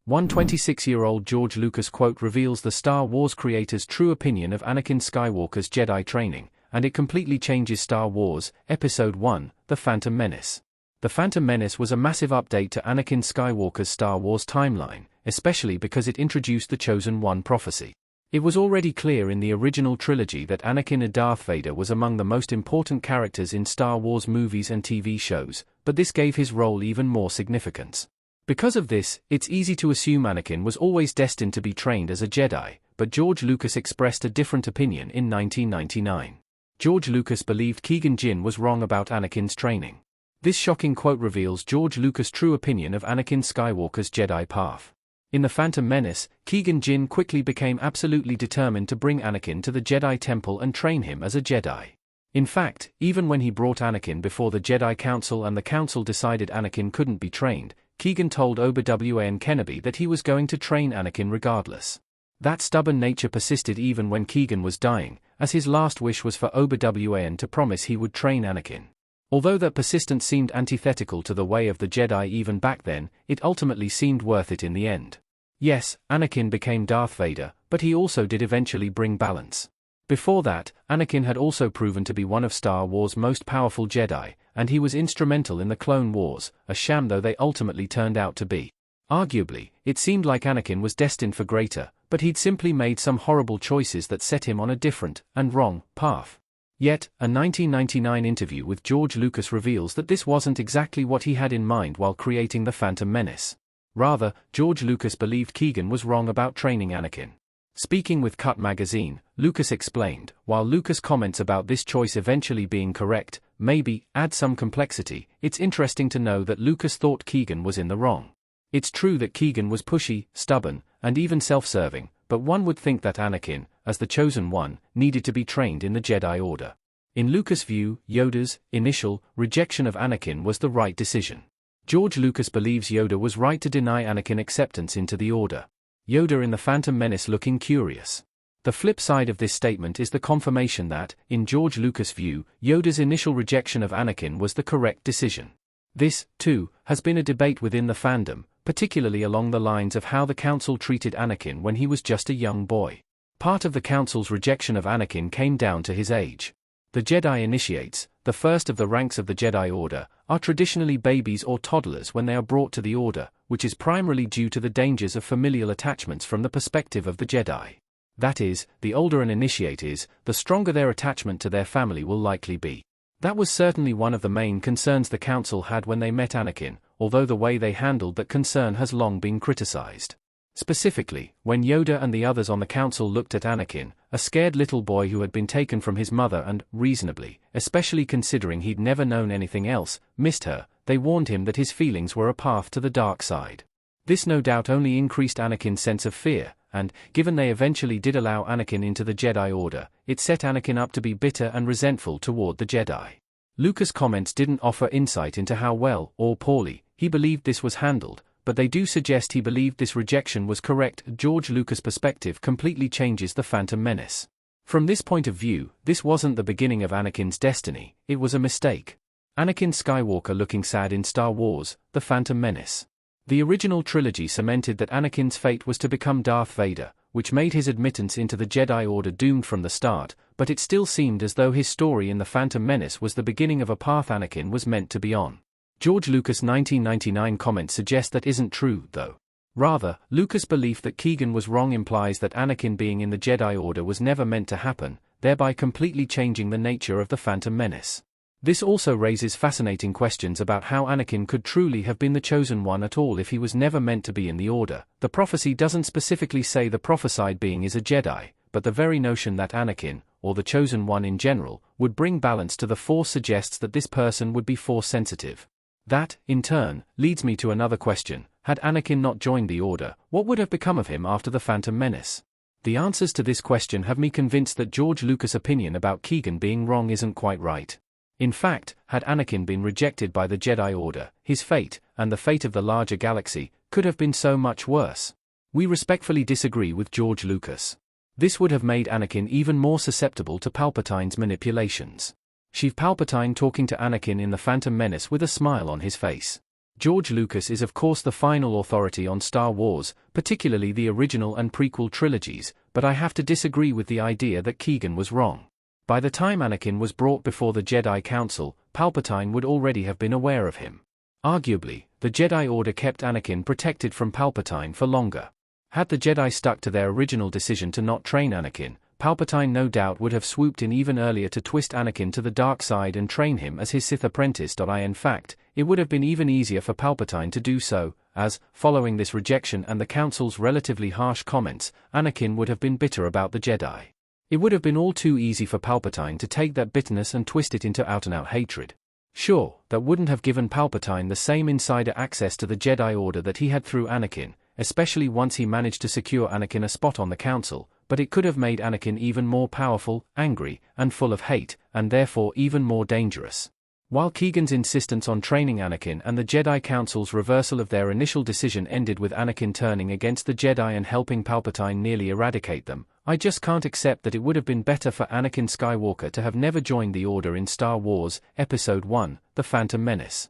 One 26-year-old George Lucas quote reveals the Star Wars creator's true opinion of Anakin Skywalker's Jedi training, and it completely changes Star Wars, Episode 1, The Phantom Menace. The Phantom Menace was a massive update to Anakin Skywalker's Star Wars timeline, especially because it introduced the Chosen One prophecy. It was already clear in the original trilogy that Anakin and Darth Vader was among the most important characters in Star Wars movies and TV shows, but this gave his role even more significance. Because of this, it's easy to assume Anakin was always destined to be trained as a Jedi, but George Lucas expressed a different opinion in 1999. George Lucas believed Qui-Gon was wrong about Anakin's training. This shocking quote reveals George Lucas' true opinion of Anakin Skywalker's Jedi path. In The Phantom Menace, Qui-Gon quickly became absolutely determined to bring Anakin to the Jedi Temple and train him as a Jedi. In fact, even when he brought Anakin before the Jedi Council and the Council decided Anakin couldn't be trained, Qui-Gon told Obi-Wan Kenobi that he was going to train Anakin regardless. That stubborn nature persisted even when Qui-Gon was dying, as his last wish was for Obi-Wan to promise he would train Anakin. Although that persistence seemed antithetical to the way of the Jedi even back then, it ultimately seemed worth it in the end. Yes, Anakin became Darth Vader, but he also did eventually bring balance. Before that, Anakin had also proven to be one of Star Wars' most powerful Jedi, and he was instrumental in the Clone Wars, a sham though they ultimately turned out to be. Arguably, it seemed like Anakin was destined for greater, but he'd simply made some horrible choices that set him on a different, and wrong, path. Yet, a 1999 interview with George Lucas reveals that this wasn't exactly what he had in mind while creating The Phantom Menace. Rather, George Lucas believed Qui-Gon was wrong about training Anakin. Speaking with Cut magazine, Lucas explained, while Lucas comments about this choice eventually being correct, maybe, add some complexity, it's interesting to know that Lucas thought Qui-Gon was in the wrong. It's true that Qui-Gon was pushy, stubborn, and even self-serving, but one would think that Anakin, as the Chosen One, needed to be trained in the Jedi Order. In Lucas' view, Yoda's initial rejection of Anakin was the right decision. George Lucas believes Yoda was right to deny Anakin acceptance into the Order. Yoda in The Phantom Menace looking curious. The flip side of this statement is the confirmation that, in George Lucas' view, Yoda's initial rejection of Anakin was the correct decision. This, too, has been a debate within the fandom, particularly along the lines of how the Council treated Anakin when he was just a young boy. Part of the Council's rejection of Anakin came down to his age. The Jedi Initiates, the first of the ranks of the Jedi Order, are traditionally babies or toddlers when they are brought to the Order, which is primarily due to the dangers of familial attachments from the perspective of the Jedi. That is, the older an initiate is, the stronger their attachment to their family will likely be. That was certainly one of the main concerns the Council had when they met Anakin, although the way they handled that concern has long been criticized. Specifically, when Yoda and the others on the Council looked at Anakin, a scared little boy who had been taken from his mother and, reasonably, especially considering he'd never known anything else, missed her, they warned him that his feelings were a path to the dark side. This no doubt only increased Anakin's sense of fear, and, given they eventually did allow Anakin into the Jedi Order, it set Anakin up to be bitter and resentful toward the Jedi. Lucas' comments didn't offer insight into how well, or poorly, he believed this was handled, but they do suggest he believed this rejection was correct. George Lucas' perspective completely changes The Phantom Menace. From this point of view, this wasn't the beginning of Anakin's destiny, it was a mistake. Anakin Skywalker looking sad in Star Wars, The Phantom Menace. The original trilogy cemented that Anakin's fate was to become Darth Vader, which made his admittance into the Jedi Order doomed from the start, but it still seemed as though his story in The Phantom Menace was the beginning of a path Anakin was meant to be on. George Lucas' 1999 comment suggests that isn't true, though. Rather, Lucas' belief that Qui-Gon was wrong implies that Anakin being in the Jedi Order was never meant to happen, thereby completely changing the nature of The Phantom Menace. This also raises fascinating questions about how Anakin could truly have been the Chosen One at all if he was never meant to be in the Order. The prophecy doesn't specifically say the prophesied being is a Jedi, but the very notion that Anakin, or the Chosen One in general, would bring balance to the Force suggests that this person would be Force-sensitive. That, in turn, leads me to another question. Had Anakin not joined the Order, what would have become of him after The Phantom Menace? The answers to this question have me convinced that George Lucas' opinion about Qui-Gon being wrong isn't quite right. In fact, had Anakin been rejected by the Jedi Order, his fate, and the fate of the larger galaxy, could have been so much worse. We respectfully disagree with George Lucas. This would have made Anakin even more susceptible to Palpatine's manipulations. Sheev Palpatine talking to Anakin in The Phantom Menace with a smile on his face. George Lucas is of course the final authority on Star Wars, particularly the original and prequel trilogies, but I have to disagree with the idea that Keegan was wrong. By the time Anakin was brought before the Jedi Council, Palpatine would already have been aware of him. Arguably, the Jedi Order kept Anakin protected from Palpatine for longer. Had the Jedi stuck to their original decision to not train Anakin, Palpatine no doubt would have swooped in even earlier to twist Anakin to the dark side and train him as his Sith apprentice. In fact, it would have been even easier for Palpatine to do so, as, following this rejection and the Council's relatively harsh comments, Anakin would have been bitter about the Jedi. It would have been all too easy for Palpatine to take that bitterness and twist it into out-and-out hatred. Sure, that wouldn't have given Palpatine the same insider access to the Jedi Order that he had through Anakin, especially once he managed to secure Anakin a spot on the Council, but it could have made Anakin even more powerful, angry, and full of hate, and therefore even more dangerous. While Keegan's insistence on training Anakin and the Jedi Council's reversal of their initial decision ended with Anakin turning against the Jedi and helping Palpatine nearly eradicate them, I just can't accept that it would have been better for Anakin Skywalker to have never joined the Order in Star Wars, Episode I, The Phantom Menace.